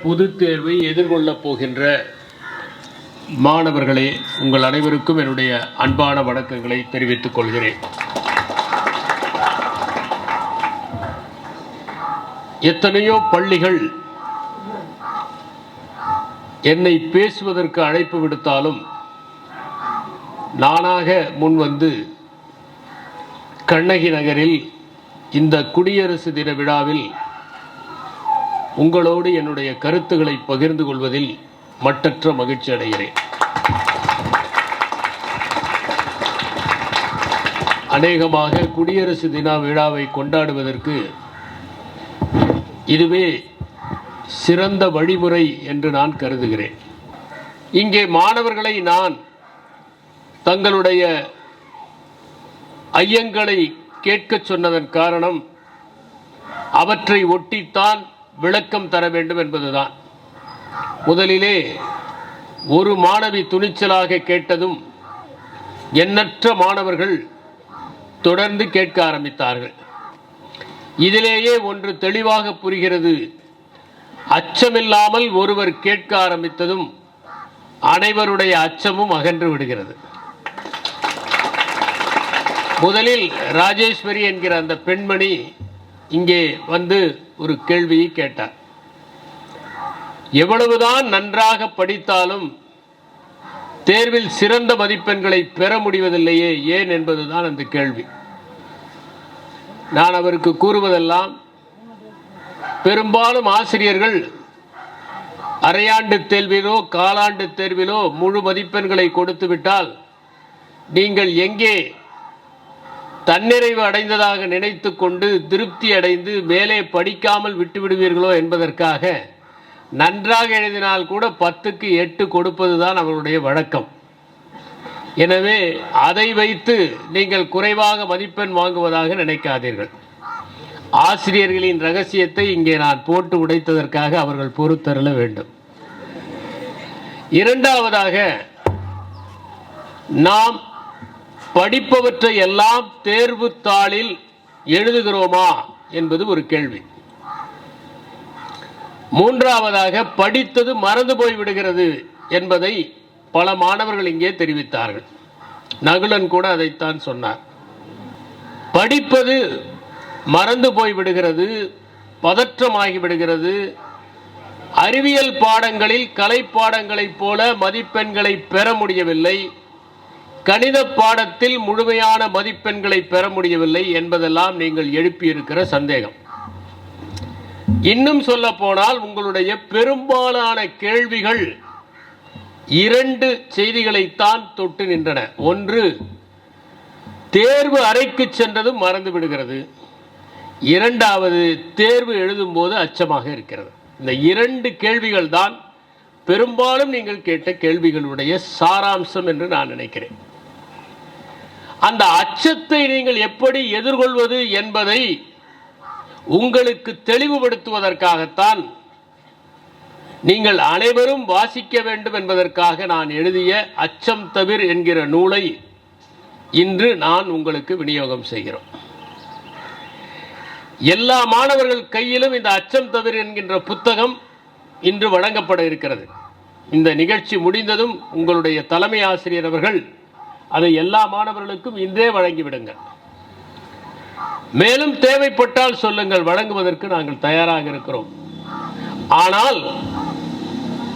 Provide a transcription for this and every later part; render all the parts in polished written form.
பொதுத் தேர்வை எதிர்கொள்ளப் போகின்ற மாணவர்களே, உங்கள் அனைவருக்கும் என்னுடைய அன்பான வணக்கங்களை தெரிவித்துக் கொள்கிறேன். எத்தனையோ பள்ளிகள் என்னை பேசுவதற்கு அழைப்பு விடுத்தாலும் நானாக முன்வந்து கண்ணகி நகரில் இந்த குடியரசு தின விழாவில் உங்களோடு என்னுடைய கருத்துக்களை பகிர்ந்து கொள்வதில் மட்டற்ற மகிழ்ச்சி அடைகிறேன். அநேகமாக குடியரசு தின விழாவை கொண்டாடுவதற்கு இதுவே சிறந்த வழிமுறை என்று நான் கருதுகிறேன். இங்கே மாணவர்களை நான் தங்களுடைய ஐயங்களை கேட்கச் சொன்னதன் காரணம் அவற்றை ஒட்டித்தான் விளக்கம் தர வேண்டும் என்பதுதான். முதலிலே ஒரு மாணவி துணிச்சலாக கேட்டதும் எண்ணற்ற மாணவர்கள் தொடர்ந்து கேட்க ஆரம்பித்தார்கள். இதிலேயே ஒன்று தெளிவாக புரிகிறது. அச்சமில்லாமல் ஒருவர் கேட்க ஆரம்பித்ததும் அனைவருடைய அச்சமும் அகன்று விடுகிறது. முதலில் ராஜேஸ்வரி என்கிற அந்த பெண்மணி இங்கே வந்து ஒரு கேள்வியை கேட்டார். எவ்வளவுதான் நன்றாக படித்தாலும் தேர்வில் சிறந்த மதிப்பெண்களை பெற முடிவதில்லையே, ஏன் என்பதுதான் அந்த கேள்வி. நான் அவருக்கு கூறுவதெல்லாம், பெரும்பாலும் ஆசிரியர்கள் அரையாண்டு தேர்விலோ காலாண்டு தேர்விலோ முழு மதிப்பெண்களை கொடுத்து விட்டால் நீங்கள் எங்கே தன்னிறைவு அடைந்ததாக நினைத்து கொண்டு திருப்தி அடைந்து மேலே படிக்காமல் விட்டுவிடுவீர்களோ என்பதற்காக நன்றாக எழுதினால் கூட 10க்கு 8 கொடுப்பதுதான் அவருடைய வழக்கம். எனவே அதை வைத்து நீங்கள் குறைவாக மதிப்பெண் வாங்குவதாக நினைக்காதீர்கள். ஆசிரியர்களின் ரகசியத்தை இங்கே நான் போட்டு உடைத்ததற்காக அவர்கள் பொறுத்தருள வேண்டும். இரண்டாவதாக, நாம் படிப்பவற்றை எல்லாம் தேர்வு தாளில் எழுதுகிறோமா என்பது ஒரு கேள்வி. மூன்றாவதாக, படித்தது மறந்து போய்விடுகிறது என்பதை பல மாணவர்கள் இங்கே தெரிவித்தார்கள். நகுலன் கூட அதைத்தான் சொன்னார். படிப்பது மறந்து போய்விடுகிறது, பதற்றமாகி விடுகிறது. அறிவியல் பாடங்களில் கலை பாடங்களைப் போல மதிப்பெண்களை பெற முடியவில்லை, கணித பாடத்தில் முழுமையான மதிப்பெண்களை பெற முடியவில்லை என்பதெல்லாம் நீங்கள் எழுப்பியிருக்கிற சந்தேகம். இன்னும் சொல்ல போனால் உங்களுடைய பெரும்பாலான கேள்விகள் 2 செய்திகளைத்தான் தொட்டு நின்றன. ஒன்று, தேர்வு அறைக்கு சென்றதும் மறந்து விடுகிறது. இரண்டாவது, தேர்வு எழுதும் போது அச்சமாக இருக்கிறது. இந்த 2 கேள்விகள் தான் பெரும்பாலும் நீங்கள் கேட்ட கேள்விகளுடைய சாராம்சம் என்று நான் நினைக்கிறேன். அந்த அச்சத்தை நீங்கள் எப்படி எதிர்கொள்வது என்பதை உங்களுக்கு தெளிவுபடுத்துவதற்காகத்தான், நீங்கள் அனைவரும் வாசிக்க வேண்டும் என்பதற்காக நான் எழுதிய அச்சம் தவிர் என்கிற நூலை இன்று நான் உங்களுக்கு விநியோகம் செய்கிறோம். எல்லா மாணவர்கள் கையிலும் இந்த அச்சம் தவிர் என்கின்ற புத்தகம் இன்று வழங்கப்பட இருக்கிறது. இந்த நிகழ்ச்சி முடிந்ததும் உங்களுடைய தலைமை ஆசிரியர் அவர்கள் அதை எல்லா மாணவர்களுக்கும் இன்றே வழங்கிவிடுங்கள். மேலும் தேவைப்பட்டால் சொல்லுங்கள், வழங்குவதற்கு நாங்கள் தயாராக இருக்கிறோம். ஆனால்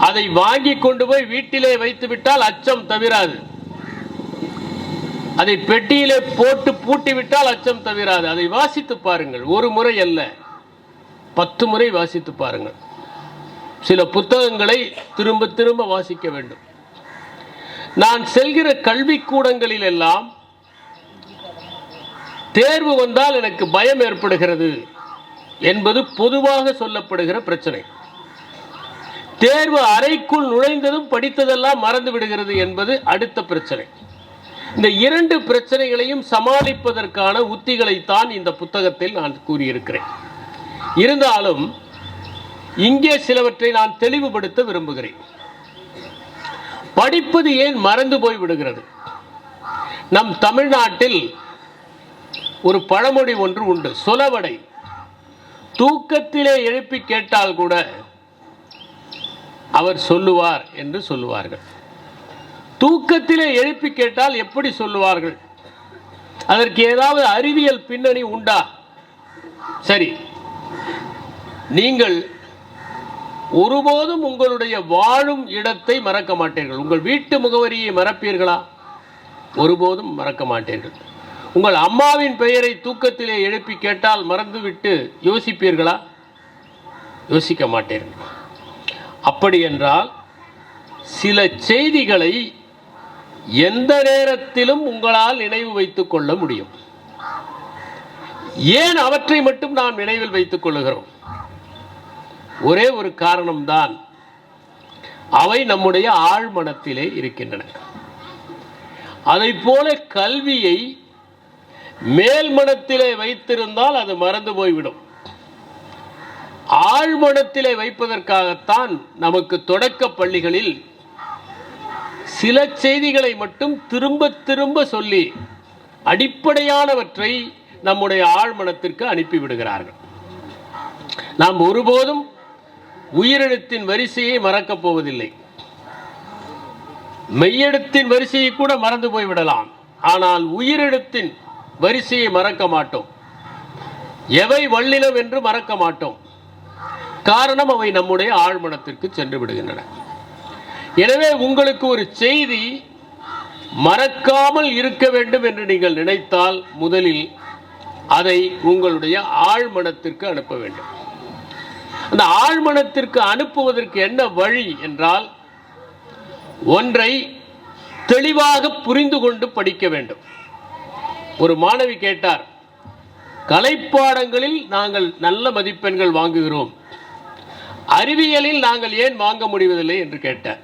அதை வாங்கி கொண்டு போய் வீட்டிலே வைத்துவிட்டால் அச்சம் தவிராது. அதை பெட்டியிலே போட்டு பூட்டிவிட்டால் அச்சம் தவிராது. அதை வாசித்து பாருங்கள். ஒரு முறை அல்ல, 10 முறை வாசித்து பாருங்கள். சில புத்தகங்களை திரும்ப திரும்ப வாசிக்க வேண்டும். நான் செல்கிற கல்விக்கூடங்களில் எல்லாம் தேர்வு வந்தால் எனக்கு பயம் ஏற்படுகிறது என்பது பொதுவாக சொல்லப்படுகிற பிரச்சனை. தேர்வு அறைக்குள் நுழைந்ததும் படித்ததெல்லாம் மறந்து விடுகிறது என்பது அடுத்த பிரச்சனை. இந்த 2 பிரச்சனைகளையும் சமாளிப்பதற்கான உத்திகளைத்தான் இந்த புத்தகத்தில் நான் கூறியிருக்கிறேன். இருந்தாலும் இங்கே சிலவற்றை நான் தெளிவுபடுத்த விரும்புகிறேன். படிப்பது ஏன் மறந்து போய் விடுகிறது? நம் தமிழ்நாட்டில் ஒரு பழமொழி ஒன்று உண்டு, சொலவடை. தூக்கத்திலே எழுப்பி கேட்டால் கூட அவர் சொல்லுவார் என்று சொல்லுவார்கள். தூக்கத்திலே எழுப்பி கேட்டால் எப்படி சொல்லுவார்கள்? அதற்கு ஏதாவது அறிவியல் பின்னணி உண்டா? சரி, நீங்கள் ஒருபோதும் உங்களுடைய வாழும் இடத்தை மறக்க மாட்டீர்கள். உங்கள் வீட்டு முகவரியை மறப்பீர்களா? ஒருபோதும் மறக்க மாட்டீர்கள். உங்கள் அம்மாவின் பெயரை தூக்கத்திலே எழுப்பி கேட்டால் மறந்துவிட்டு யோசிப்பீர்களா? யோசிக்க மாட்டீர்கள். அப்படி என்றால் சில செய்திகளை எந்த நேரத்திலும் உங்களால் நினைவு வைத்துக் கொள்ள முடியும். ஏன் அவற்றை மட்டும் நாம் நினைவில் வைத்துக் கொள்ளுகிறோம்? ஒரே ஒரு காரணம்தான், அவை நம்முடைய ஆழ்மனத்திலே இருக்கின்றன. அதைப் போல கல்வியை மேல்மனத்திலே வைத்திருந்தால் அது மறந்து போய்விடும். ஆழ்மனத்திலே வைப்பதற்காகத்தான் நமக்கு தொடக்க பள்ளிகளில் சில செய்திகளை மட்டும் திரும்ப திரும்ப சொல்லி அடிப்படையானவற்றை நம்முடைய ஆழ்மனத்திற்கு அனுப்பிவிடுகிறார்கள். நாம் ஒருபோதும் உயிரெழுத்தின் வரிசையை மறக்கப் போவதில்லை. மெய்யெழுத்தின் வரிசையை கூட மறந்து போய்விடலாம், ஆனால் உயிரெழுத்தின் வரிசையை மறக்க மாட்டோம். எவை வல்லினம் என்று மறக்க மாட்டோம். காரணம், அவை நம்முடைய ஆழ்மனத்திற்கு சென்று விடுகின்றன. எனவே உங்களுக்கு ஒரு செய்தி மறக்காமல் இருக்க வேண்டும் என்று நீங்கள் நினைத்தால் முதலில் அதை உங்களுடைய ஆழ்மனத்திற்கு அனுப்ப வேண்டும். அந்த ஆழ்மனத்திற்கு அனுப்புவதற்கு என்ன வழி என்றால், ஒன்றை தெளிவாக புரிந்து கொண்டு படிக்க வேண்டும். ஒரு மாணவி கேட்டார், கலைப்பாடங்களில் நாங்கள் நல்ல மதிப்பெண்கள் வாங்குகிறோம், அறிவியலில் நாங்கள் ஏன் வாங்க முடிவதில்லை என்று கேட்டார்.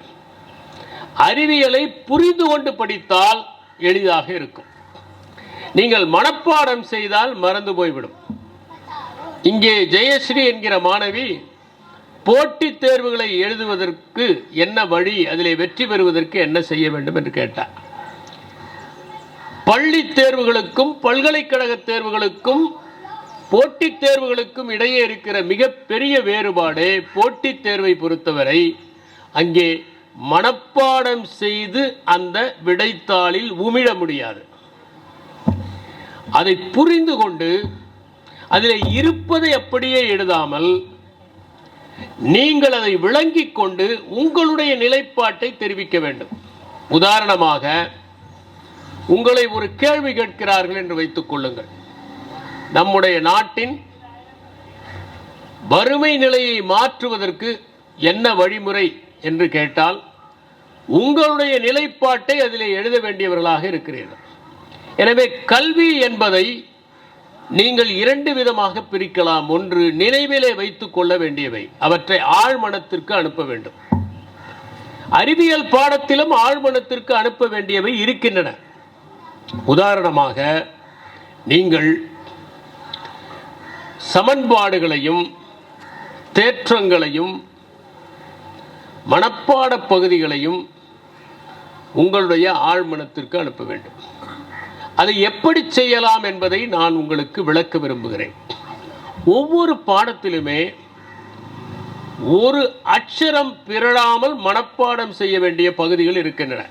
அறிவியலை புரிந்து கொண்டு படித்தால் எளிதாக இருக்கும். நீங்கள் மனப்பாடம் செய்தால் மறந்து போய்விடும். இங்கே ஜெயஸ்ரீ என்கிற மாணவி போட்டித் தேர்வுகளை எழுதுவதற்கு என்ன வழி, அதிலே வெற்றி பெறுவதற்கு என்ன செய்ய வேண்டும் என்று கேட்டார். பள்ளி தேர்வுகளுக்கும் பல்கலைக்கழக தேர்வுகளுக்கும் போட்டித் தேர்வுகளுக்கும் இடையே இருக்கிற மிகப்பெரிய வேறுபாடு, போட்டித் தேர்வை பொறுத்தவரை அங்கே மனப்பாடம் செய்து அந்த விடைத்தாளில் உமிழ முடியாது. அதை புரிந்து கொண்டு அதில் இருப்பதை அப்படியே எழுதாமல் நீங்கள் அதை விளங்கிக் கொண்டு உங்களுடைய நிலைப்பாட்டை தெரிவிக்க வேண்டும். உதாரணமாக, உங்களை ஒரு கேள்வி கேட்கிறார்கள் என்று வைத்துக் கொள்ளுங்கள். நம்முடைய நாட்டின் வறுமை நிலையை மாற்றுவதற்கு என்ன வழிமுறை என்று கேட்டால், உங்களுடைய நிலைப்பாட்டை அதில் எழுத வேண்டியவர்களாக இருக்கிறீர்கள். எனவே கல்வி என்பதை நீங்கள் இரண்டு விதமாக பிரிக்கலாம். ஒன்று, நினைவிலே வைத்துக் கொள்ள வேண்டியவை, அவற்றை ஆழ்மனத்திற்கு அனுப்ப வேண்டும். அறிவியல் பாடத்திலும் ஆழ்மனத்திற்கு அனுப்ப வேண்டியவை இருக்கின்றன. உதாரணமாக, நீங்கள் சமன்பாடுகளையும் தேற்றங்களையும் மனப்பாட பகுதிகளையும் உங்களுடைய ஆழ்மனத்திற்கு அனுப்ப வேண்டும். அதை எப்படி செய்யலாம் என்பதை நான் உங்களுக்கு விளக்க விரும்புகிறேன். ஒவ்வொரு பாடத்திலுமே ஒரு அட்சரம் பிறழாமல் மனப்பாடம் செய்ய வேண்டிய பகுதிகள் இருக்கின்றன.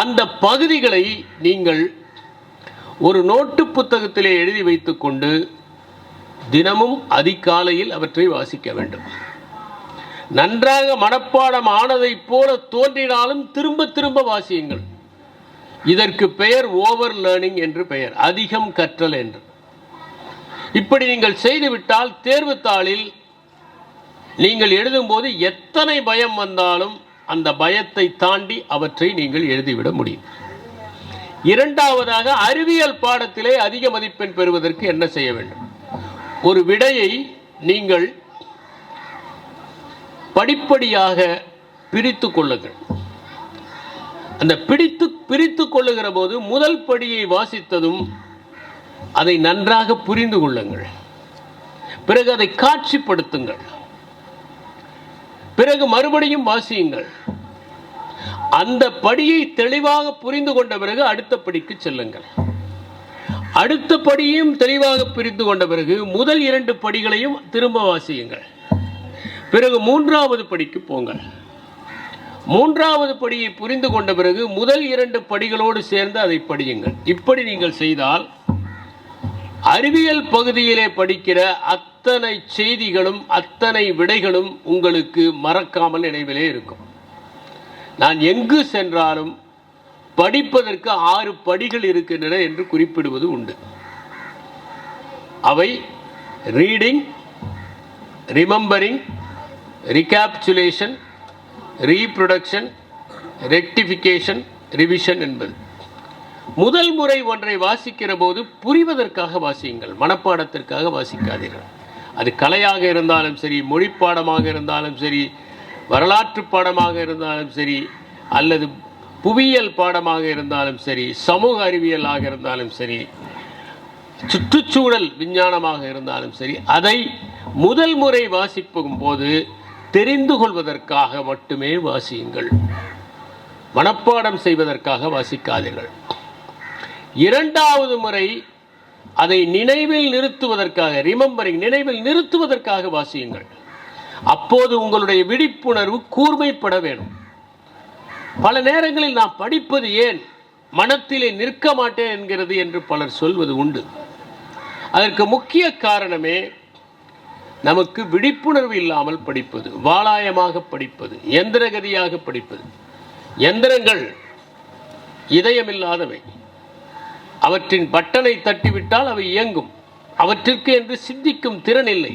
அந்த பகுதிகளை நீங்கள் ஒரு நோட்டு புத்தகத்திலே எழுதி வைத்துக்கொண்டு தினமும் அதிகாலையில் அவற்றை வாசிக்க வேண்டும். நன்றாக மனப்பாடம் ஆனதைப் போல தோன்றினாலும் திரும்ப திரும்ப வாசியுங்கள். இதற்கு பெயர் ஓவர் லேர்னிங் என்று பெயர், அதிகம் கற்றல் என்று. இப்படி நீங்கள் செய்துவிட்டால் தேர்வு தாளில் நீங்கள் எழுதும்போது எத்தனை பயம் வந்தாலும் அந்த பயத்தை தாண்டி அவற்றை நீங்கள் எழுதிவிட முடியும். இரண்டாவதாக, அறிவியல் பாடத்திலே அதிக மதிப்பெண் பெறுவதற்கு என்ன செய்ய வேண்டும்? ஒரு விடையை நீங்கள் படிப்படியாக பிரித்து கொள்ளுங்கள். அந்த பிரித்து கொள்ளுகிற போது முதல் படியை வாசித்ததும் அதை நன்றாக புரிந்து கொள்ளுங்கள். பிறகு அதை காட்சிப்படுத்துங்கள். பிறகு மறுபடியும் வாசியுங்கள். அந்த படியை தெளிவாக புரிந்து கொண்ட பிறகு அடுத்த படிக்கு செல்லுங்கள். அடுத்த படியையும் தெளிவாக புரிந்து கொண்ட பிறகு முதல் இரண்டு படிகளையும் திரும்ப வாசியுங்கள். பிறகு மூன்றாவது படிக்கு போங்கள். மூன்றாவது படியை புரிந்து கொண்ட பிறகு முதல் 2 படிகளோடு சேர்ந்து அதை படியுங்கள். இப்படி நீங்கள் செய்தால் அறிவியல் பகுதியிலே படிக்கிற அத்தனை செய்திகளும் அத்தனை விடைகளும் உங்களுக்கு மறக்காமல் நினைவிலே இருக்கும். நான் எங்கு சென்றாலும் படிப்பதற்கு 6 படிகள் இருக்கின்றன என்று குறிப்பிடுவது உண்டு. அவை reading, remembering, recapitulation, reproduction, rectification, revision என்பது. முதல் முறை ஒன்றை வாசிக்கிற போது புரிவதற்காக வாசியுங்கள், மனப்பாடத்திற்காக வாசிக்காதீர்கள். அது கலையாக இருந்தாலும் சரி, மொழி பாடமாக இருந்தாலும் சரி, வரலாற்று பாடமாக இருந்தாலும் சரி, அல்லது புவியியல் பாடமாக இருந்தாலும் சரி, சமூக அறிவியலாக இருந்தாலும் சரி, சுற்றுச்சூழல் விஞ்ஞானமாக இருந்தாலும் சரி, அதை முதல் முறை வாசிக்கும் போது தெரிந்து கொள்வதற்காக மட்டுமே வாசியுங்கள், மனப்பாடம் செய்வதற்காக வாசிக்காதீர்கள். இரண்டாவது முறை அதை நினைவில் நிறுத்துவதற்காக, ரிமெம்பரிங், நினைவில் நிறுத்துவதற்காக வாசியுங்கள். அப்போது உங்களுடைய விழிப்புணர்வு கூர்மைப்பட வேணும். பல நேரங்களில் நான் படிப்பது ஏன் மனத்திலே நிற்க மாட்டேன் என்கிறது என்று பலர் சொல்வது உண்டு. அதற்கு முக்கிய காரணமே நமக்கு விழிப்புணர்வு இல்லாமல் படிப்பது, வாளாயமாக படிப்பது, எந்திரகதியாக படிப்பது. எந்திரங்கள் இதயமில்லாதவை. அவற்றின் பட்டனை தட்டிவிட்டால் அவை இயங்கும். அவற்றிற்கு என்று சிந்திக்கும் திறன் இல்லை.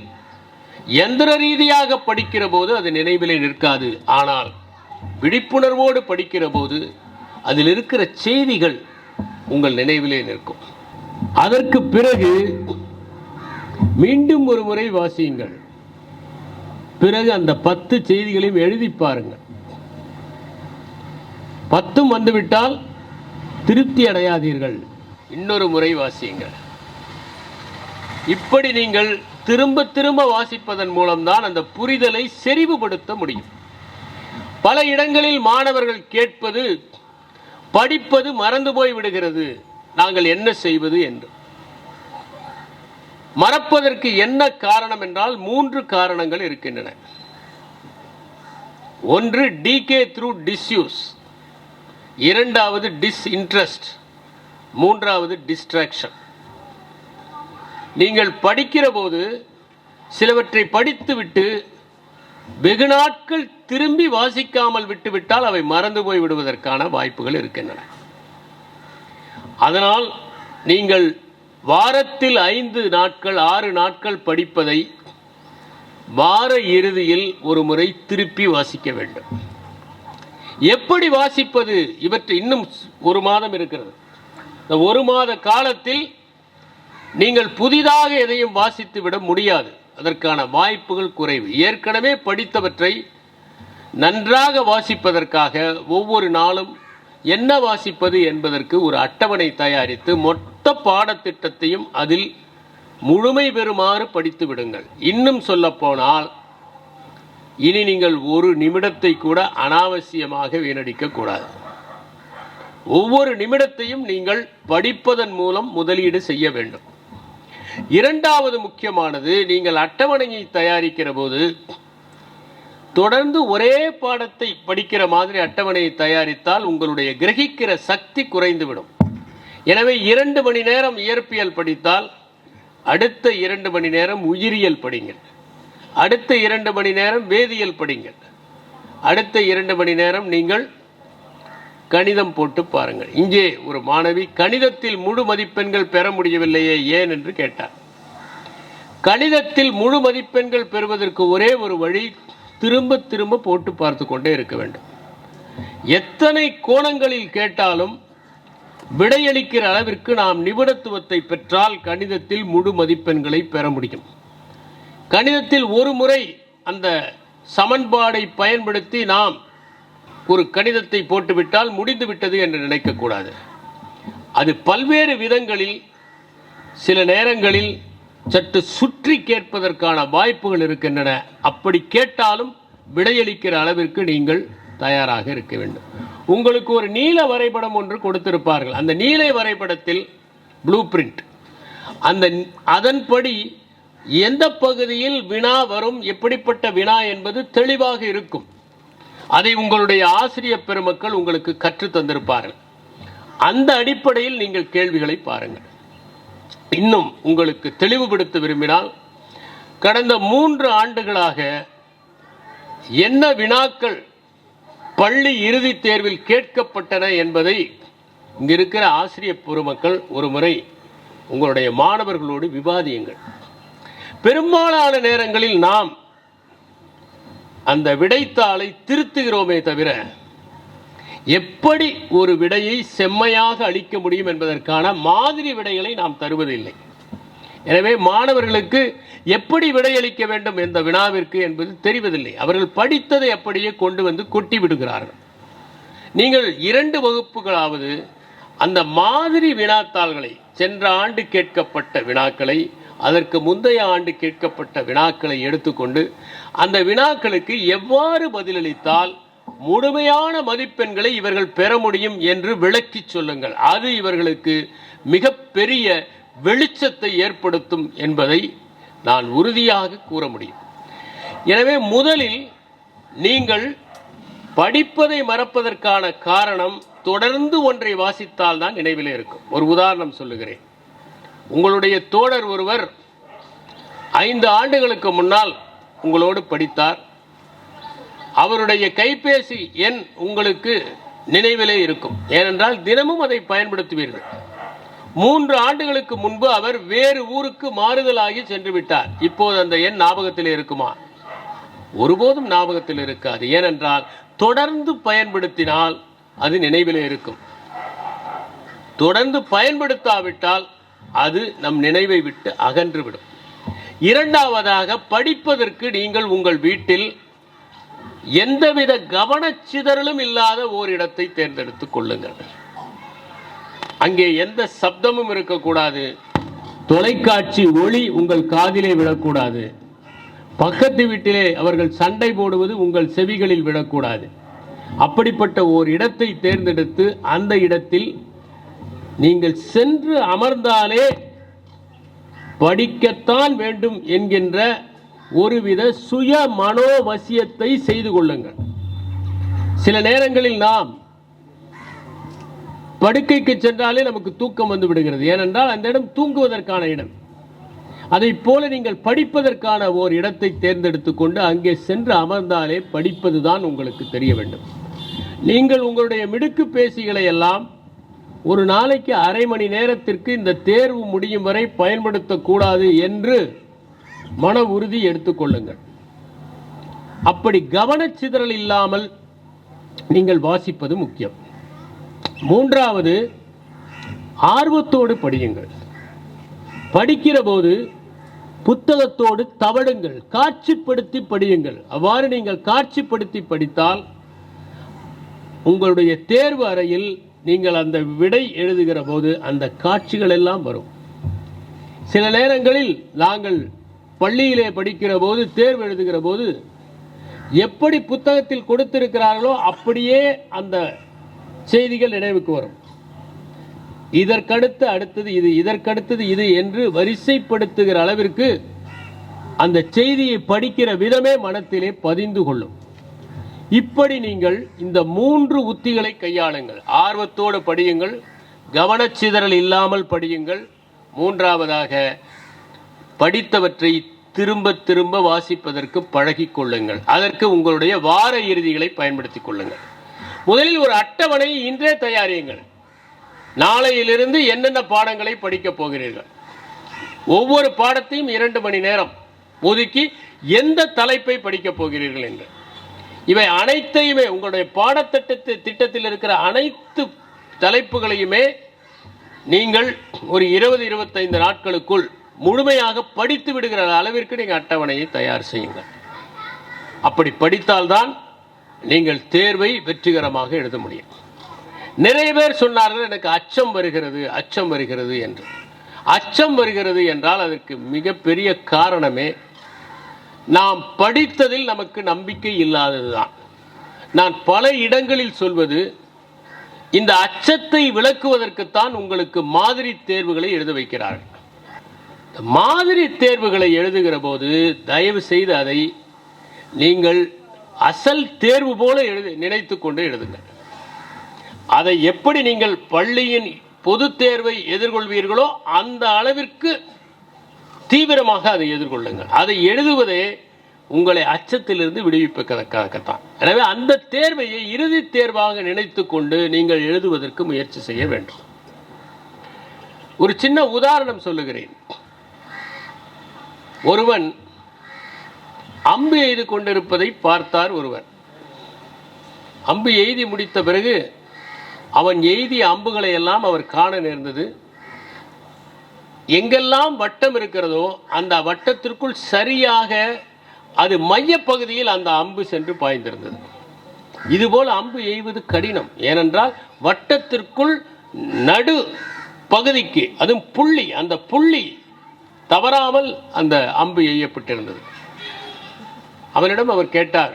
எந்திர ரீதியாக படிக்கிற போது அது நினைவிலே நிற்காது. ஆனால் விழிப்புணர்வோடு படிக்கிற போது அதில் இருக்கிற செய்திகள் உங்கள் நினைவிலே நிற்கும். அதற்கு பிறகு மீண்டும் ஒரு முறை வாசியுங்கள். பிறகு அந்த 10 செய்திகளையும் எழுதி பாருங்கள். 10 வந்துவிட்டால் திருப்தி அடையாதீர்கள், இன்னொரு முறை வாசியுங்கள். இப்படி நீங்கள் திரும்ப திரும்ப வாசிப்பதன் மூலம்தான் அந்த புரிதலை செறிவுபடுத்த முடியும். பல இடங்களில் மாணவர்கள் கேட்பது, படிப்பது மறந்து போய் விடுகிறது, நாங்கள் என்ன செய்வது என்று. மறப்பதற்கு என்ன காரணம் என்றால் 3 காரணங்கள் இருக்கின்றன. ஒன்று டிகே த்ரூ டிஸ்யூஸ், இரண்டாவது டிஸ்இன்ட்ரெஸ்ட், மூன்றாவது டிஸ்ட்ராக்ஷன். நீங்கள் படிக்கிற போது சிலவற்றை படித்துவிட்டு வெகு நாட்கள் திரும்பி வாசிக்காமல் விட்டுவிட்டால் அவை மறந்து போய் விடுவதற்கான வாய்ப்புகள் இருக்கின்றன. அதனால் நீங்கள் வாரத்தில் 5 நாட்கள் 6 நாட்கள் படிப்பதை வார இறுதியில் ஒரு முறை திருப்பி வாசிக்க வேண்டும். எப்படி வாசிப்பது? இவற்றை இன்னும் 1 மாதம் இருக்கிறது. இந்த 1 மாத காலத்தில் நீங்கள் புதிதாக எதையும் வாசித்து விட முடியாது. அதற்கான வாய்ப்புகள் குறைவு. ஏற்கனவே படித்தவற்றை நன்றாக வாசிப்பதற்காக ஒவ்வொரு நாளும் என்ன வாசிப்பது என்பதற்கு ஒரு அட்டவணை தயாரித்து மொத்த பாடத்திட்டத்தையும் அதில் முழுமை பெறுமாறு படித்து விடுங்கள். இன்னும் சொல்ல போனால் இனி நீங்கள் 1 நிமிடத்தை கூட அனாவசியமாக வீணடிக்க கூடாது. ஒவ்வொரு நிமிடத்தையும் நீங்கள் படிப்பதன் மூலம் முதலீடு செய்ய வேண்டும். இரண்டாவது முக்கியமானது, நீங்கள் அட்டவணையை தயாரிக்கிற போது தொடர்ந்து ஒரே பாடத்தை படிக்கிற மாதிரி அட்டவணையை தயாரித்தால் உங்களுடைய கிரகிக்கிற சக்தி குறைந்துவிடும். எனவே 2 மணி நேரம் இயற்பியல் படித்தால் அடுத்த 2 மணி நேரம் உயிரியல் படிங்கள், அடுத்த 2 மணி நேரம் வேதியியல் படிங்கள், அடுத்த 2 மணி நேரம் நீங்கள் கணிதம் போட்டு பாருங்கள். இங்கே ஒரு மாணவி கணிதத்தில் முழு மதிப்பெண்கள் பெற முடியவில்லையே ஏன் என்று கேட்டார். கணிதத்தில் முழு மதிப்பெண்கள் பெறுவதற்கு ஒரே ஒரு வழி, திரும்ப திரும்ப போட்டு பார்த்து கொண்டே இருக்க வேண்டும். எத்தனை கோணங்களில் கேட்டாலும் விடையளிக்கிற அளவிற்கு நாம் நிபுணத்துவத்தை பெற்றால் கணிதத்தில் முழு மதிப்பெண்களை பெற முடியும். கணிதத்தில் ஒரு முறை அந்த சமன்பாடை பயன்படுத்தி நாம் ஒரு கணிதத்தை போட்டுவிட்டால் முடிந்து விட்டது என்று நினைக்கக்கூடாது. அது பல்வேறு விதங்களில், சில நேரங்களில் சற்று சுற்றி கேட்பதற்கான வாய்ப்புகள் இருக்கின்றன. அப்படி கேட்டாலும் விடையளிக்கிற அளவிற்கு நீங்கள் தயாராக இருக்க வேண்டும். உங்களுக்கு ஒரு நீல வரைபடம் ஒன்று கொடுத்திருப்பார்கள். அந்த நீல வரைபடத்தில் ப்ளூ பிரிண்ட், அதன்படி எந்த பகுதியில் வினா வரும், எப்படிப்பட்ட வினா என்பது தெளிவாக இருக்கும். அதை உங்களுடைய ஆசிரியர் பெருமக்கள் உங்களுக்கு கற்றுத் தந்திருப்பார்கள். அந்த அடிப்படையில் நீங்கள் கேள்விகளை பாருங்கள். இன்னும் உங்களுக்கு தெளிவுபடுத்த விரும்பினால், கடந்த 3 ஆண்டுகளாக என்ன வினாக்கள் பள்ளி இறுதித் தேர்வில் கேட்கப்பட்டன என்பதை இங்க இருக்கிற ஆசிரியர் பெருமக்கள் ஒரு முறை உங்களுடைய மாணவர்களோடு விவாதியுங்கள். பெரும்பாலான நேரங்களில் நாம் அந்த விடைத்தாளை திருத்துகிறோமே தவிர, எப்படி ஒரு விடையை செம்மையாக அளிக்க முடியும் என்பதற்கான மாதிரி விடைகளை நாம் தருவதில்லை. எனவே மாணவர்களுக்கு எப்படி விடையளிக்க வேண்டும் என்ற வினாவிற்கு என்பது தெரிவதில்லை. அவர்கள் படித்ததை அப்படியே கொண்டு வந்து கொட்டி விடுகிறார்கள். நீங்கள் 2 வகுப்புகளாவது அந்த மாதிரி வினாத்தாள்களை, சென்ற ஆண்டு கேட்கப்பட்ட வினாக்களை, அதற்கு முந்தைய ஆண்டு கேட்கப்பட்ட வினாக்களை எடுத்துக்கொண்டு அந்த வினாக்களுக்கு எவ்வாறு பதிலளித்தால் முழுமையான மதிப்பெண்களை இவர்கள் பெற முடியும் என்று விளக்கி சொல்லுங்கள். அது இவர்களுக்கு மிகப்பெரிய வெளிச்சத்தை ஏற்படுத்தும் என்பதை நான் உறுதியாக கூற முடியும். எனவே முதலில் நீங்கள் படிப்பதை மறப்பதற்கான காரணம், தொடர்ந்து ஒன்றை வாசித்தால் தான் நினைவிலே இருக்கும். ஒரு உதாரணம் சொல்லுகிறேன். உங்களுடைய தோழர் ஒருவர் 5 ஆண்டுகளுக்கு முன்னால் உங்களோடு படித்தார். அவருடைய கைபேசி எண் உங்களுக்கு நினைவிலே இருக்கும். ஏனென்றால் தினமும் அதை பயன்படுத்துவீர்கள். 3 ஆண்டுகளுக்கு முன்பு அவர் வேறு ஊருக்கு மாறுதலாகி சென்று விட்டார். இப்போது அந்த எண் ஞாபகத்தில் இருக்குமா? ஒருபோதும் ஞாபகத்தில் இருக்காது. ஏனென்றால் தொடர்ந்து பயன்படுத்தினால் அது நினைவிலே இருக்கும். தொடர்ந்து பயன்படுத்தாவிட்டால் அது நம் நினைவை விட்டு அகன்றுவிடும். இரண்டாவதாக, படிப்பதற்கு நீங்கள் உங்கள் வீட்டில் எந்தவித கவனச்சிதறலும் இல்லாத ஓரிடத்தை தேர்ந்தெடுத்துக் கொள்ளுங்கள். அங்கே எந்த சப்தமும் இருக்கக்கூடாது. தொலைக்காட்சி ஒளி உங்கள் காதிலே விடக்கூடாது. பக்கத்து வீட்டிலே அவர்கள் சண்டை போடுவது உங்கள் செவிகளில் விடக்கூடாது. அப்படிப்பட்ட ஓர் இடத்தை தேர்ந்தெடுத்து அந்த இடத்தில் நீங்கள் சென்று அமர்ந்தாலே படிக்கத்தான் வேண்டும் என்கின்ற ஒருவித சுய மனோவசியத்தை செய்து கொள்ளுங்கள். சில நேரங்களில் நாம் படுக்கைக்கு சென்றாலே நமக்கு தூக்கம் வந்து விடுகிறது. ஏனென்றால் அந்த இடம் தூங்குவதற்கான இடம். அதை போல நீங்கள் படிப்பதற்கான ஓர் இடத்தை தேர்ந்தெடுத்துக் கொண்டு அங்கே சென்று அமர்ந்தாலே படிப்பதுதான் உங்களுக்கு தெரிய வேண்டும். நீங்கள் உங்களுடைய மிடுக்கு பேசிகளை எல்லாம் ஒரு நாளைக்கு அரை மணி நேரத்திற்கு இந்த தேர்வு முடியும் வரை பயன்படுத்தக்கூடாது என்று மன உறுதி எடுத்துக்கொள்ளுங்கள். அப்படி கவனச்சிதறல் இல்லாமல் நீங்கள் வாசிப்பது முக்கியம். 3வது, ஆர்வத்தோடு படியுங்கள். படிக்கிற போது புத்தகத்தோடு தவழுங்கள், காட்சிப்படுத்தி படியுங்கள். அவ்வாறு நீங்கள் காட்சிப்படுத்தி படித்தால் உங்களுடைய தேர்வு அறையில் நீங்கள் அந்த விடை எழுதுகிற போது அந்த காட்சிகள் எல்லாம் வரும். சில நேரங்களில் நாங்கள் பள்ளியிலே படிக்கிற போது, தேர்வு எழுதுகிற போது எப்படி புத்தகத்தில் கொடுத்திருக்கிறார்களோ அப்படியே அந்த செய்திகள் நினைவுக்கு வரும். இதற்கடுத்து அடுத்தது இது, இதற்கடுத்தது இது என்று வரிசைப்படுத்துகிற அளவிற்கு அந்த செய்தியை படிக்கிற விதமே மனத்திலே பதிந்து கொள்ளும். இப்படி நீங்கள் இந்த 3 உத்திகளை கையாளுங்கள். ஆர்வத்தோடு படியுங்கள், கவனச்சிதறல் இல்லாமல் படியுங்கள். 3வதாக, படித்தவற்றை திரும்ப திரும்ப வாசிப்பதற்கு பழகிக் கொள்ளுங்கள். அதற்கு உங்களுடைய வார இறுதிகளை பயன்படுத்திக் கொள்ளுங்கள். முதலில் ஒரு அட்டவணை இன்றே தயாரியுங்கள். நாளையிலிருந்து என்னென்ன பாடங்களை படிக்கப் போகிறீர்கள், ஒவ்வொரு பாடத்தையும் 2 மணி நேரம் ஒதுக்கி எந்த தலைப்பை படிக்கப் போகிறீர்கள் என்று. இவை அனைத்தையுமே உங்களுடைய திட்டத்தில் இருக்கிற அனைத்து தலைப்புகளையுமே நீங்கள் ஒரு 20-25 நாட்களுக்குள் முழுமையாக படித்து விடுகிற அளவிற்கு நீங்கள் அட்டவணையை தயார் செய்யுங்கள். அப்படி படித்தால்தான் நீங்கள் தேர்வை வெற்றிகரமாக எழுத முடியும். நிறைய பேர் சொன்னார்கள், எனக்கு அச்சம் வருகிறது என்று. அச்சம் வருகிறது என்றால் அதற்கு மிகப்பெரிய காரணமே நாம் படித்ததில் நமக்கு நம்பிக்கை இல்லாததுதான். நான் பல இடங்களில் சொல்வது, இந்த அச்சத்தை விளக்குவதற்குத்தான் உங்களுக்கு மாதிரி தேர்வுகளை எழுத வைக்கிறார்கள். மாதிரி தேர்வுகளை எழுதுகிற போது தயவு செய்து அதை நீங்கள் அசல் தேர்வு போல நினைத்து கொண்டு எழுதுங்கள். அதை எப்படி நீங்கள் பள்ளியின் பொது தேர்வை எதிர்கொள்வீர்களோ அந்த அளவிற்கு தீவிரமாக அதை எதிர்கொள்ளுங்கள். அதை எழுதுவதே உங்களை அச்சத்திலிருந்து விடுவிப்பதற்காகத்தான். எனவே அந்த தேர்வையை இறுதி தேர்வாக நினைத்து கொண்டு நீங்கள் எழுதுவதற்கு முயற்சி செய்ய வேண்டும். ஒரு சின்ன உதாரணம் சொல்லுகிறேன். ஒருவன் அம்பு எய்து கொண்டிருப்பதை பார்த்தார் ஒருவர். அம்பு எய்தி முடித்த பிறகு அவன் எய்திய அம்புகளை எல்லாம் அவர் காண நேர்ந்தது. எங்கெல்லாம் வட்டம் இருக்கிறதோ அந்த வட்டத்திற்குள் சரியாக அது மையப்பகுதியில் அந்த அம்பு சென்று பாய்ந்திருந்தது. இதுபோல் அம்பு எய்வது கடினம். ஏனென்றால் வட்டத்திற்குள் நடு பகுதிக்கு அதுவும் புள்ளி, அந்த புள்ளி தவறாமல் அந்த அம்பு எய்யப்பட்டிருந்தது. அவனிடம் அவர் கேட்டார்,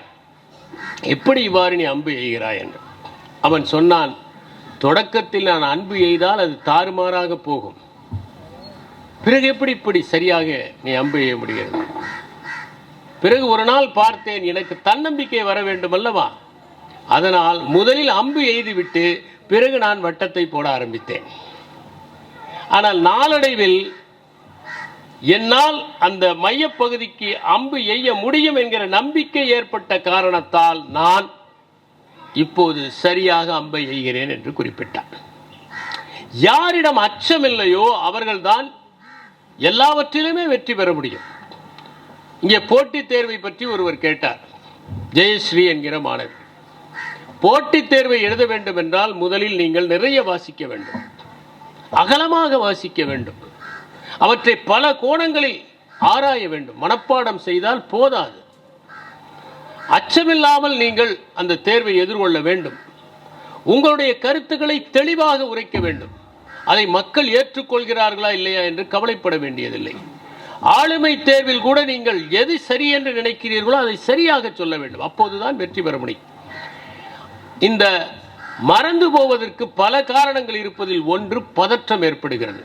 எப்படி இவ்வாறு நீ அம்பு எய்கிறாய் என்று. அவன் சொன்னான், தொடக்கத்தில் நான் அம்பு எய்தால் அது தாறுமாறாக போகும், பிறகு எப்படி இப்படி சரியாக நீ அம்பு எய்ய முடிகிறது? பிறகு ஒரு நாள் பார்த்தேன், எனக்கு தன்னம்பிக்கை வர வேண்டும் அல்லவா, அதனால் முதலில் அம்பு எய்துவிட்டு பிறகு நான் வட்டத்தை போட ஆரம்பித்தேன். ஆனால் நாளடைவில் என்னால் அந்த மையப்பகுதிக்கு அம்பு எய்ய முடியும் என்கிற நம்பிக்கை ஏற்பட்ட காரணத்தால் நான் இப்போது சரியாக அம்பை எய்கிறேன் என்று குறிப்பிட்டார். யாரிடம் அச்சம் இல்லையோ அவர்கள்தான் எல்லாவற்றிலுமே வெற்றி பெற முடியும். இங்கே போட்டித் தேர்வை பற்றி ஒருவர் கேட்டார். ஜெயஸ்ரீ என்கிற மாணவி, போட்டித் தேர்வை எழுத வேண்டும் என்றால் முதலில் நீங்கள் நிறைய வாசிக்க வேண்டும், அகலமாக வாசிக்க வேண்டும், அவற்றை பல கோணங்களில் ஆராய வேண்டும். மனப்பாடம் செய்தால் போதாது, அச்சமில்லாமல் நீங்கள் அந்த தேர்வை எதிர்கொள்ள வேண்டும். உங்களுடைய கருத்துக்களை தெளிவாக உரைக்க வேண்டும். அதை மக்கள் ஏற்றுக்கொள்கிறார்களா இல்லையா என்று கவலைப்பட வேண்டியதில்லை. ஆளுமை தேர்வில் கூட நீங்கள் எது சரி என்று நினைக்கிறீர்களோ அதை சரியாக சொல்ல வேண்டும். அப்போதுதான் வெற்றி பெற முடியும். இந்த மறந்து போவதற்கு பல காரணங்கள் இருப்பதில் ஒன்று பதற்றம் ஏற்படுகிறது,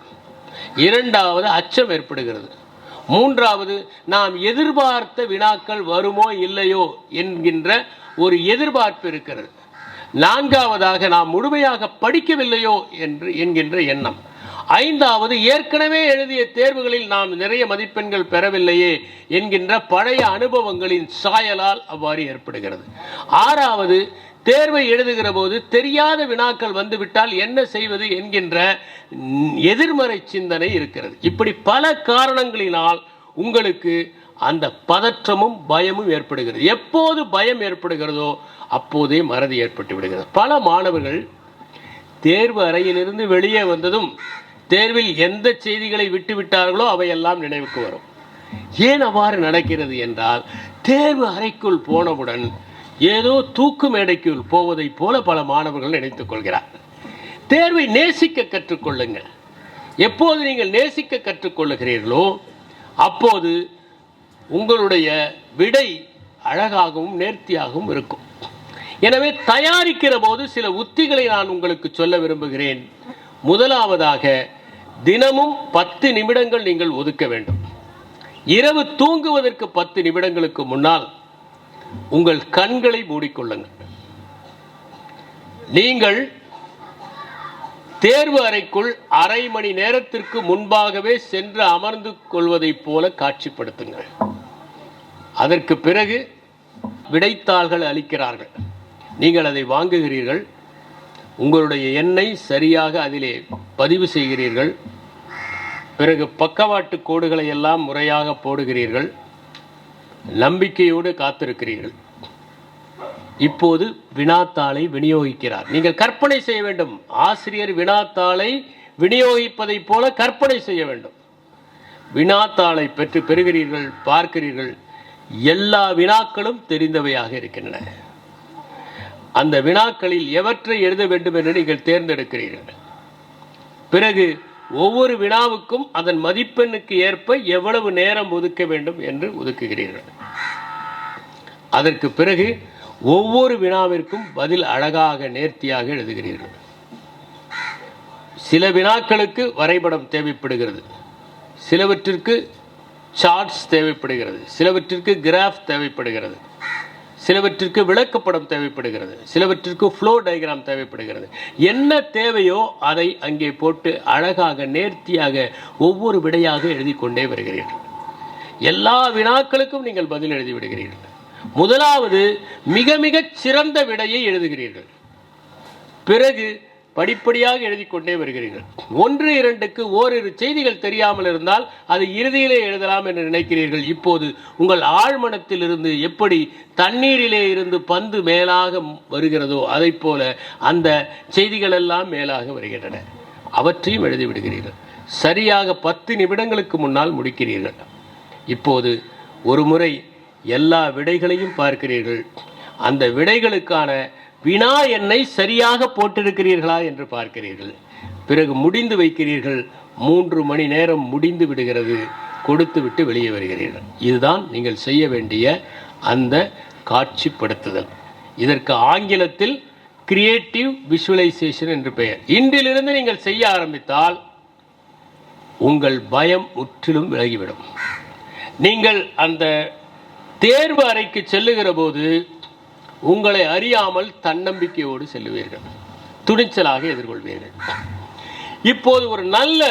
இரண்டாவது அச்சம் ஏற்படுகிறது, மூன்றாவது நாம் எதிர்பார்த்த வினாக்கள் வருமோ இல்லையோ என்கின்ற ஒரு எதிர்பார்ப்பு இருக்கிறது, நான்காவதாக நாம் முழுமையாக படிக்கவில்லையோ என்கின்ற எண்ணம், ஐந்தாவது ஏற்கனவே எழுதிய தேர்வுகளில் நாம் நிறைய மதிப்பெண்கள் பெறவில்லையே என்கின்ற பழைய அனுபவங்களின் சாயலால் அவ்வாறு ஏற்படுகிறது, ஆறாவது தேர்வை எழுதுகிற போது தெரியாத வினாக்கள் வந்துவிட்டால் என்ன செய்வது என்கின்ற எதிர்மறை சிந்தனை இருக்கிறது. இப்படி பல காரணங்களினால் உங்களுக்கு அந்த பதற்றமும் பயமும் ஏற்படுகிறது. எப்போது பயம் ஏற்படுகிறதோ அப்போதே மறதி ஏற்பட்டு விடுகிறது. பல மாணவர்கள் தேர்வு அறையிலிருந்து வெளியே வந்ததும் தேர்வில் எந்த செய்திகளை விட்டுவிட்டார்களோ அவையெல்லாம் நினைவுக்கு வரும். ஏன் அவ்வாறு நடக்கிறது என்றால், தேர்வு அறைக்குள் போனவுடன் ஏதோ தூக்கு மேடைக்குள் போவதை போல பல மாணவர்கள் நினைத்துக் கொள்கிறார். தேர்வை நேசிக்க கற்றுக்கொள்ளுங்கள். எப்போது நீங்கள் நேசிக்க கற்றுக்கொள்ளுகிறீர்களோ அப்போது உங்களுடைய விடை அழகாகவும் நேர்த்தியாகவும் இருக்கும். எனவே தயாரிக்கிற போது சில உத்திகளை நான் உங்களுக்கு சொல்ல விரும்புகிறேன். முதலாவதாக, தினமும் 10 நிமிடங்கள் நீங்கள் ஒதுக்க வேண்டும். இரவு தூங்குவதற்கு 10 நிமிடங்களுக்கு முன்னால் உங்கள் கண்களை மூடிக்கொள்ளுங்கள். நீங்கள் தேர்வு அறைக்குள் அரை மணி நேரத்திற்கு முன்பாகவே சென்று அமர்ந்து கொள்வதை போல காட்சிப்படுத்துங்கள். அதற்கு பிறகு விடைத்தாள்கள் அளிக்கிறார்கள், நீங்கள் அதை வாங்குகிறீர்கள், உங்களுடைய எண்ணை சரியாக அதிலே பதிவு செய்கிறீர்கள், பிறகு பக்கவாட்டு கோடுகளை எல்லாம் முறையாக போடுகிறீர்கள், நம்பிக்கையோடு காத்திருக்கிறீர்கள். இப்போது வினாத்தாளை விநியோகிக்கிறார். நீங்கள் கற்பனை செய்ய வேண்டும், ஆசிரியர் வினாத்தாளை விநியோகிப்பதை போல கற்பனை செய்ய வேண்டும். வினாத்தாளை பெறுகிறீர்கள், பார்க்கிறீர்கள், எல்லா வினாக்களும் தெரிந்தவையாக இருக்கின்றன. அந்த வினாக்களில் எவற்றை எழுத வேண்டும் என்று நீங்கள் தேர்ந்தெடுக்கிறீர்கள். பிறகு ஒவ்வொரு வினாவுக்கும் அதன் மதிப்பெண்ணுக்கு ஏற்ப எவ்வளவு நேரம் ஒதுக்க வேண்டும் என்று ஒதுக்குகிறீர்கள். அதற்கு பிறகு ஒவ்வொரு வினாவிற்கும் பதில் அழகாக நேர்த்தியாக எழுதுகிறீர்கள். சில வினாக்களுக்கு வரைபடம் தேவைப்படுகிறது, சிலவற்றிற்கு சார்ட்ஸ் தேவைப்படுகிறது, சிலவற்றிற்கு கிராஃப் தேவைப்படுகிறது, சிலவற்றிற்கு விளக்கப்படம் தேவைப்படுகிறது, சிலவற்றிற்கு ஃப்ளோ டயக்ராம் தேவைப்படுகிறது. என்ன தேவையோ அதை அங்கே போட்டு அழகாக நேர்த்தியாக ஒவ்வொரு விடையாக எழுதி கொண்டே வருகிறீர்கள். எல்லா வினாக்களுக்கும் நீங்கள் பதில் எழுதி விடுகிறீர்கள். முதலாவது மிக மிகச் சிறந்த விடையை எழுதுகிறீர்கள். பிறகு படிப்படியாக எழுதி கொண்டே வருகிறீர்கள். 1 2க்கு ஓரிரு செய்திகள் தெரியாமல் இருந்தால் அது இறுதியிலே எழுதலாம் என்று நினைக்கிறீர்கள். இப்போது உங்கள் ஆழ்மனத்தில் இருந்து எப்படி தண்ணீரிலே இருந்து பந்து மேலாக வருகிறதோ அதை போல அந்த செய்திகள் எல்லாம் மேலாக வருகின்றன. அவற்றையும் எழுதிவிடுகிறீர்கள். சரியாக 10 நிமிடங்களுக்கு முன்னால் முடிக்கிறீர்கள். இப்போது ஒரு முறை எல்லா விடைகளையும் பார்க்கிறீர்கள். அந்த விடைகளுக்கான வினா எண்ணை சரியாக போட்டிருக்கிறீர்களா என்று பார்க்கிறீர்கள். பிறகு முடிந்து வைக்கிறீர்கள். 3 மணி நேரம் முடிந்து விடுகிறது. கொடுத்து விட்டு வெளியே வருகிறீர்கள். இதுதான் நீங்கள் செய்ய வேண்டிய அந்த காட்சிப்படுத்துதல். இதற்கு ஆங்கிலத்தில் கிரியேட்டிவ் விஷுவலைசேஷன் என்று பெயர். இன்றிலிருந்து நீங்கள் செய்ய ஆரம்பித்தால் உங்கள் பயம் முற்றிலும் விலகிவிடும். நீங்கள் அந்த தேர்வு அறைக்கு செல்லுகிற போது உங்களை அறியாமல் தன்னம்பிக்கையோடு செல்லுவீர்கள், துணிச்சலாக எதிர்கொள்வீர்கள். இப்போது ஒரு நல்ல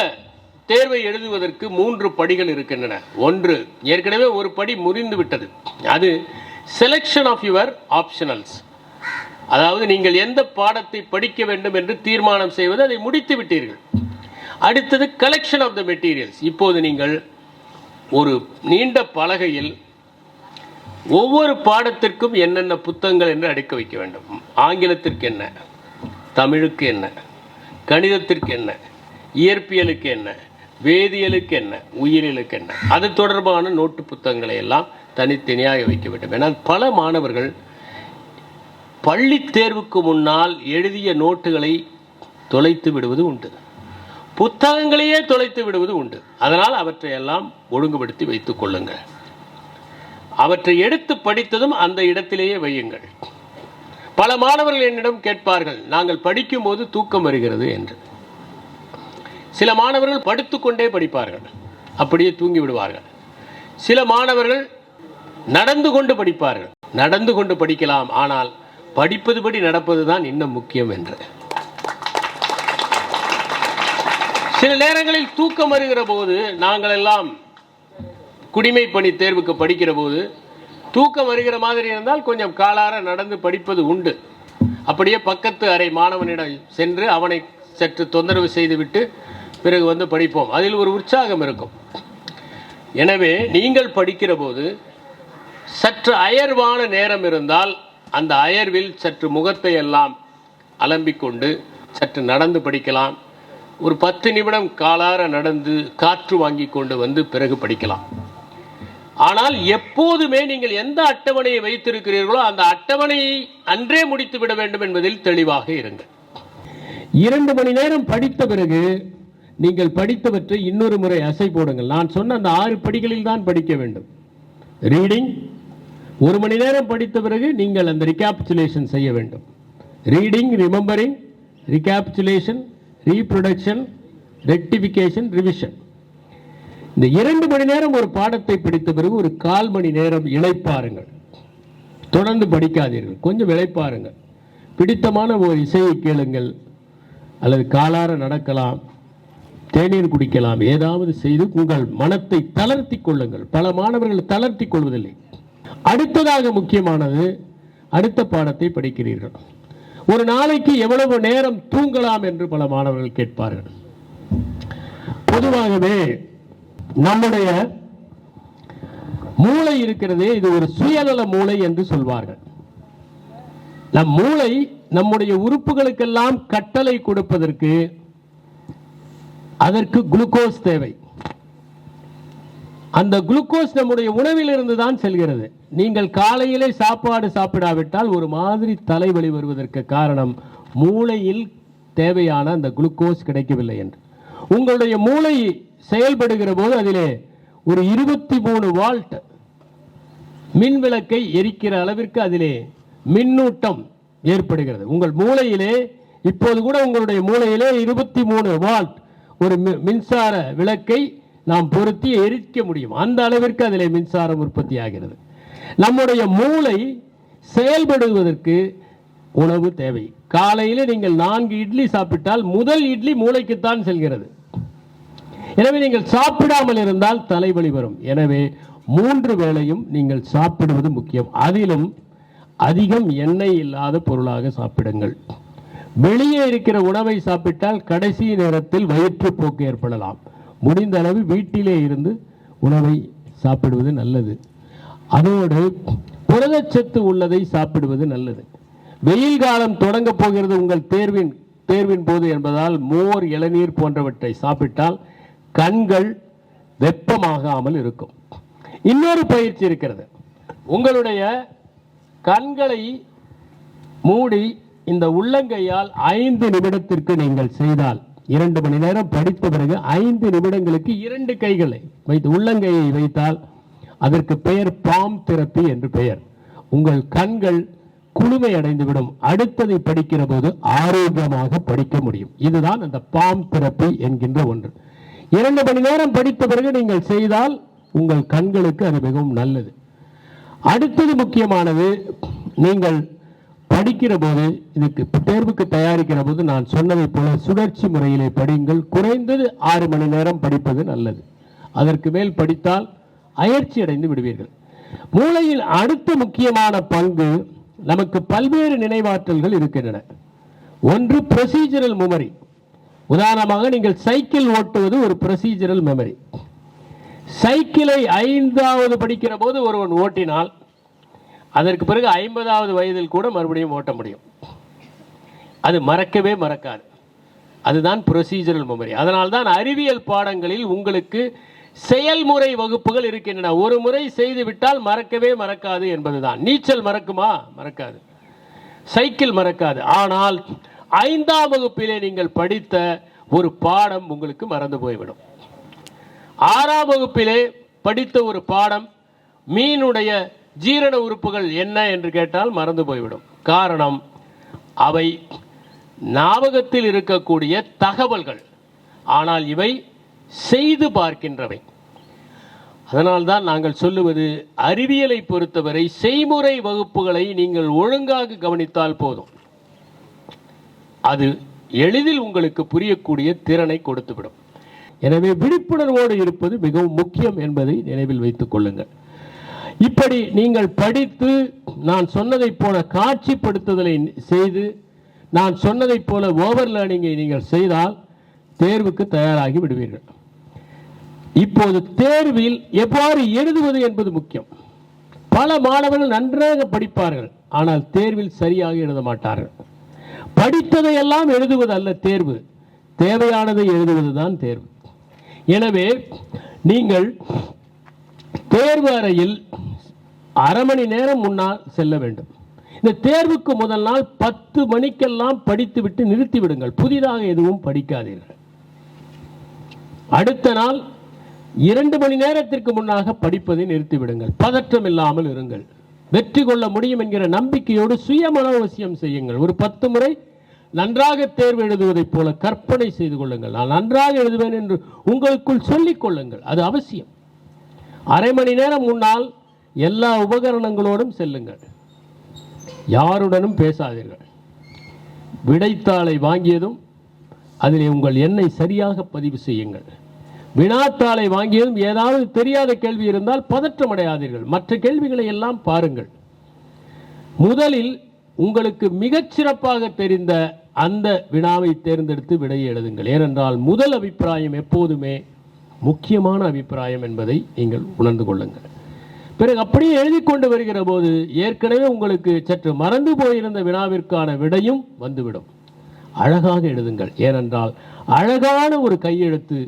தேர்வை எழுதுவதற்கு 3 படிகள் இருக்கின்றன. ஒன்று, ஏற்கனவே ஒரு படி முறிந்து விட்டது. அது செலெக்ஷன் ஆஃப் யுவர் ஆப்ஷனல்ஸ். அதாவது நீங்கள் எந்த பாடத்தை படிக்க வேண்டும் என்று தீர்மானம் செய்வது, அதை முடித்து விட்டீர்கள். அடுத்தது கலெக்ஷன் ஆஃப் த மெட்டீரியல்ஸ். இப்போது நீங்கள் ஒரு நீண்ட பலகையில் ஒவ்வொரு பாடத்திற்கும் என்னென்ன புத்தகங்கள் என்று அடுக்க வைக்க வேண்டும். ஆங்கிலத்திற்கு என்ன, தமிழுக்கு என்ன, கணிதத்திற்கு என்ன, இயற்பியலுக்கு என்ன, வேதியியலுக்கு என்ன, உயிரியலுக்கு என்ன, அது தொடர்பான நோட்டு புத்தகங்களை எல்லாம் தனித்தனியாக வைக்க வேண்டும். ஏன்னா பல மாணவர்கள் பள்ளி தேர்வுக்கு முன்னால் எழுதிய நோட்டுகளை தொலைத்து விடுவது உண்டு, புத்தகங்களையே தொலைத்து விடுவது உண்டு. அதனால் அவற்றை எல்லாம் ஒழுங்குபடுத்தி வைத்துக் கொள்ளுங்கள். அவற்றை எடுத்து படித்ததும் அந்த இடத்திலேயே வையுங்கள். பல மாணவர்கள் என்னிடம் கேட்பார்கள், நாங்கள் படிக்கும்போது தூக்கம் வருகிறது என்று. சில மாணவர்கள் படுத்துக்கொண்டே படிப்பார்கள், அப்படியே தூங்கி விடுவார்கள். சில மாணவர்கள் நடந்து கொண்டு படிப்பார்கள். நடந்து கொண்டு படிக்கலாம், ஆனால் படிப்பது படி நடப்பது தான் இன்னும் முக்கியம் என்று. சில நேரங்களில் தூக்கம் வருகிற போது, நாங்கள் எல்லாம் குடிமை பணி தேர்வுக்கு படிக்கிற போது தூக்கம் வருகிற மாதிரி இருந்தால் கொஞ்சம் காலார நடந்து படிப்பது உண்டு. அப்படியே பக்கத்து அறை மாணவனிடம் சென்று அவனை சற்று தொந்தரவு செய்துவிட்டு பிறகு வந்து படிப்போம். அதில் ஒரு உற்சாகம் இருக்கும். எனவே நீங்கள் படிக்கிற போது சற்று அயர்வான நேரம் இருந்தால் அந்த அயர்வில் சற்று முகத்தை எல்லாம் அலம்பிக்கொண்டு சற்று நடந்து படிக்கலாம். ஒரு 10 நிமிடம் காலார நடந்து காற்று வாங்கி கொண்டு வந்து பிறகு படிக்கலாம். ஆனால் எப்போதுமே நீங்கள் எந்த அட்டவணையை வைத்திருக்கிறீர்களோ அந்த அட்டவணையை அன்றே முடித்து விட வேண்டும் என்பதில் தெளிவாக இருங்கள். 2 மணி நேரம் படித்த பிறகு நீங்கள் படித்தவற்றை இன்னொரு முறை அசை போடுங்கள். நான் சொன்ன அந்த 6 படிகளில் தான் படிக்க வேண்டும். ரீடிங் 1 மணி நேரம் படித்த பிறகு நீங்கள் அந்த ரிகாப்சுலேஷன் செய்ய வேண்டும். Reading, remembering, recapitulation, reproduction, rectification, revision. இந்த 2 மணி நேரம் ஒரு பாடத்தை படித்த பிறகு ஒரு 1/4 மணி நேரம் இளைப்பாருங்கள். தொடர்ந்து படிக்காதீர்கள், கொஞ்சம் இளைப்பாருங்கள். பிடித்தமான ஒரு இசையை கேளுங்கள், அல்லது காலார நடக்கலாம், தேநீர் குடிக்கலாம், ஏதாவது செய்து உங்கள் மனத்தை தளர்த்தி கொள்ளுங்கள். பல மாணவர்கள் தளர்த்தி கொள்வதில்லை. அடுத்ததாக முக்கியமானது, அடுத்த பாடத்தை படிக்கிறீர்கள். ஒரு நாளைக்கு எவ்வளவு நேரம் தூங்கலாம் என்று பல மாணவர்கள் கேட்பார்கள். பொதுவாகவே நம்முடைய மூளை இருக்கிறதே, இது ஒரு சுயநல மூளை என்று சொல்வார்கள். நம் மூளை நம்முடைய உறுப்புகளுக்கெல்லாம் கட்டளை கொடுப்பதற்கு அதற்கு குளுக்கோஸ் தேவை. அந்த குளுக்கோஸ் நம்முடைய உணவில் இருந்து தான் செல்கிறது. நீங்கள் காலையிலே சாப்பாடு சாப்பிடாவிட்டால் ஒரு மாதிரி தலைவலி வருவதற்கு காரணம் மூளையில் தேவையான அந்த குளுக்கோஸ் கிடைக்கவில்லை என்று. உங்களுடைய மூளை செயல்படுகிற போது அதிலே ஒரு 23 வால்ட் மின் விளக்கை எரிக்கிற அளவிற்கு அதிலே மின்னூட்டம் ஏற்படுகிறது. உங்கள் மூளையிலே இப்போது கூட உங்களுடைய மூளையிலே 23 வால்ட் ஒரு மின்சார விளக்கை நாம் பொருத்தி எரிக்க முடியும். அந்த அளவிற்கு அதில் மின்சாரம் உற்பத்தி ஆகிறது. நம்முடைய மூளை செயல்படுவதற்கு உணவு தேவை. காலையில் நீங்கள் 4 இட்லி சாப்பிட்டால் முதல் இட்லி மூளைக்குத்தான் செல்கிறது. எனவே நீங்கள் சாப்பிடாமல் இருந்தால் தலைவலி வரும். எனவே 3 வேளையும் நீங்கள் சாப்பிடுவது முக்கியம். அதிலும் அதிகம் எண்ணெய் இல்லாத பொருளாக சாப்பிடுங்கள். வெளியே இருக்கிற உணவை சாப்பிட்டால் கடைசி நேரத்தில் வயிற்றுப்போக்கு ஏற்படலாம். முடிந்த அளவு வீட்டிலே இருந்து உணவை சாப்பிடுவது நல்லது. அதோடு புரதச்சத்து உள்ளதை சாப்பிடுவது நல்லது. வெயில் காலம் தொடங்க போகிறது உங்கள் தேர்வின் போது என்பதால் மோர், இளநீர் போன்றவற்றை சாப்பிட்டால் கண்கள் வெப்பமாகாமல் இருக்கும். இன்னொரு பயிற்சி இருக்கிறது. உங்களுடைய கண்களை மூடி இந்த உள்ளங்கையால் 5 நிமிடத்திற்கு நீங்கள் செய்தால், 2 மணி நேரம் படித்த பிறகு 5 நிமிடங்களுக்கு 2 கைகளை வைத்து உள்ளங்கையை வைத்தால் அதற்கு பெயர் பாம் தெரப்பி என்று பெயர். உங்கள் கண்கள் குளுமை அடைந்துவிடும். அடுத்ததை படிக்கிற போது ஆரோக்கியமாக படிக்க முடியும். இதுதான் அந்த பாம் தெரப்பி என்கின்ற ஒன்று. 2 மணி நேரம் படித்த பிறகு நீங்கள் செய்தால் உங்கள் கண்களுக்கு அது மிகவும் நல்லது. அடுத்தது முக்கியமானது, நீங்கள் படிக்கிற போது, இதுக்கு தேர்வுக்கு தயாரிக்கிற போது நான் சொன்னதை போல சுழற்சி முறையிலே படியுங்கள். குறைந்தது 6 மணி நேரம் படிப்பது நல்லது. அதற்கு மேல் படித்தால் அயற்சி அடைந்து விடுவீர்கள். மூளையில் அடுத்த முக்கியமான பங்கு, நமக்கு பல்வேறு நினைவாற்றல்கள் இருக்கின்றன. ஒன்று ப்ரொசீஜரல் மெமரி. உதாரணமாக நீங்கள் சைக்கிள் ஓட்டுவது ஒரு ப்ரொசீஜரல் மெமரி. சைக்கிளை 5வது படிக்கிற போது ஒருவன் ஓட்டினால் அதற்கு பிறகு 50வது வயதில் கூட மறுபடியும் ஓட்ட முடியும். அது மறக்கவே மறக்காது. அதுதான் ப்ரொசீஜரல் மெமரி. அதனால்தான் அறிவியல் பாடங்களில் உங்களுக்கு செயல்முறை வகுப்புகள் இருக்கின்றன. ஒரு முறை செய்துவிட்டால் மறக்கவே மறக்காது என்பதுதான். நீச்சல் மறக்குமா? மறக்காது. சைக்கிள் மறக்காது. ஆனால் 5ஆம் வகுப்பிலே நீங்கள் படித்த ஒரு பாடம் உங்களுக்கு மறந்து போய்விடும். 6ஆம் வகுப்பிலே படித்த ஒரு பாடம், மீனுடைய ஜீரண உறுப்புகள் என்ன என்று கேட்டால் மறந்து போய்விடும். காரணம், அவை ஞாபகத்தில் இருக்கக்கூடிய தகவல்கள், ஆனால் இவை செய்து பார்க்கின்றவை. அதனால்தான் நாங்கள் சொல்லுவது, அறிவியலை பொறுத்தவரை செய்முறை வகுப்புகளை நீங்கள் ஒழுங்காக கவனித்தால் போதும். அது எளிதில் உங்களுக்கு புரியக்கூடிய திறனை கொடுத்துவிடும். எனவே விழிப்புணர்வோடு இருப்பது மிகவும் முக்கியம் என்பதை நினைவில் வைத்துக் கொள்ளுங்கள். இப்படி நீங்கள் படித்து நான் சொன்னதைப் போல காட்சிப்படுத்துதலை செய்து, நான் சொன்னதைப் போல ஓவர் லேர்னிங்கை நீங்கள் செய்தால் தேர்வுக்கு தயாராகி விடுவீர்கள். இப்போது தேர்வில் எவ்வாறு எழுதுவது என்பது முக்கியம். பல மாணவர்கள் நன்றாக படிப்பார்கள், ஆனால் தேர்வில் சரியாக எழுத மாட்டார்கள். படித்ததையெல்லாம் எழுதுவது அல்ல தேர்வு, தேவையானதை எழுதுவதுதான் தேர்வு. எனவே நீங்கள் தேர்வு அறையில் அரை மணி நேரம் முன்னால் செல்ல வேண்டும். இந்த தேர்வுக்கு முதல் நாள் 10 மணிக்கெல்லாம் படித்துவிட்டு நிறுத்தி விடுங்கள். புதிதாக எதுவும் படிக்காதீர்கள். அடுத்த நாள் 2 மணி நேரத்திற்கு முன்னாக படிப்பதை நிறுத்திவிடுங்கள். பதற்றம் இல்லாமல் இருங்கள். வெற்றி கொள்ள முடியும் என்கிற நம்பிக்கையோடு சுய மனோவசியம் செய்யுங்கள். ஒரு 10 முறை நன்றாக தேர்வு எழுதுவதைப் போல கற்பனை செய்து கொள்ளுங்கள். நான் நன்றாக எழுதுவேன் என்று உங்களுக்குள் சொல்லிக் கொள்ளுங்கள். அது அவசியம். அரை மணி நேரம் முன்னால் எல்லா உபகரணங்களோடும் செல்லுங்கள். யாருடனும் பேசாதீர்கள். விடைத்தாளை வாங்கியதும் அதில் உங்கள் எண்ணை சரியாக பதிவு செய்யுங்கள். வினாத்தாளை வாங்கியதும் ஏதாவது தெரியாத கேள்வி இருந்தால் பதற்றம் அடையாதீர்கள். மற்ற கேள்விகளை எல்லாம் பாருங்கள். முதலில் உங்களுக்கு மிகச்சிறப்பாக தெரிந்த அந்த வினாவை தேர்ந்தெடுத்து விடையை எழுதுங்கள். ஏனென்றால் முதல் அபிப்பிராயம் எப்போதுமே முக்கியமான அபிப்பிராயம் என்பதை நீங்கள் உணர்ந்து கொள்ளுங்கள். பிறகு அப்படியே எழுதி கொண்டு வருகிற போது ஏற்கனவே உங்களுக்கு சற்று மறந்து போயிருந்த வினாவிற்கான விடையும் வந்துவிடும். அழகாக எழுதுங்கள். ஏனென்றால் அழகான ஒரு கையெழுத்து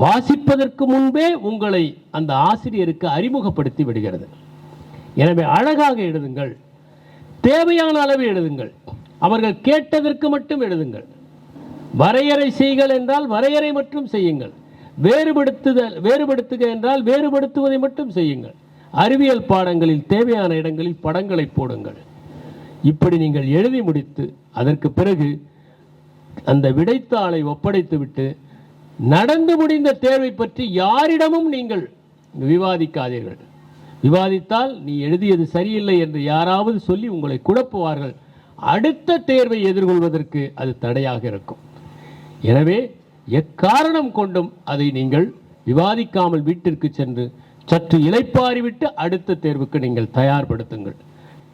வாசிப்பதற்கு முன்பே உங்களை அந்த ஆசிரியருக்கு அறிமுகப்படுத்தி விடுகிறது. எனவே அழகாக எழுதுங்கள். தேவையான அளவு எழுதுங்கள். அவர்கள் கேட்டதற்கு மட்டும் எழுதுங்கள். வரையறை செய்கள் என்றால் வரையறை மட்டும் செய்யுங்கள். வேறுபடுத்துக என்றால் வேறுபடுத்துவதை மட்டும் செய்யுங்கள். அறிவியல் பாடங்களில் தேவையான இடங்களில் படங்களை போடுங்கள். இப்படி நீங்கள் எழுதி முடித்து அதற்கு பிறகு அந்த விடைத்தாளை ஒப்படைத்துவிட்டு நடந்து முடிந்த தேர்வை பற்றி யாரிடமும் நீங்கள் விவாதிக்காதீர்கள். விவாதித்தால் நீ எழுதியது சரியில்லை என்று யாராவது சொல்லி உங்களை குழப்புவார்கள். அடுத்த தேர்வை எதிர்கொள்வதற்கு அது தடையாக இருக்கும். எனவே எக்காரணம் கொண்டும் அதை நீங்கள் விவாதிக்காமல் வீட்டிற்கு சென்று சற்று இளைப்பாறிவிட்டு அடுத்த தேர்வுக்கு நீங்கள் தயார்படுத்துங்கள்.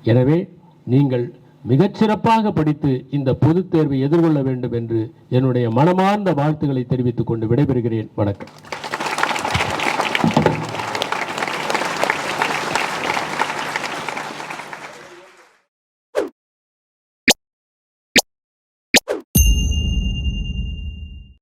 எனவே நீங்கள் மிகச்சிறப்பாக படித்து இந்த பொதுத் தேர்வை எதிர்கொள்ள வேண்டும் என்று என்னுடைய மனமார்ந்த வாழ்த்துக்களை தெரிவித்துக் கொண்டு விடைபெறுகிறேன். வணக்கம்.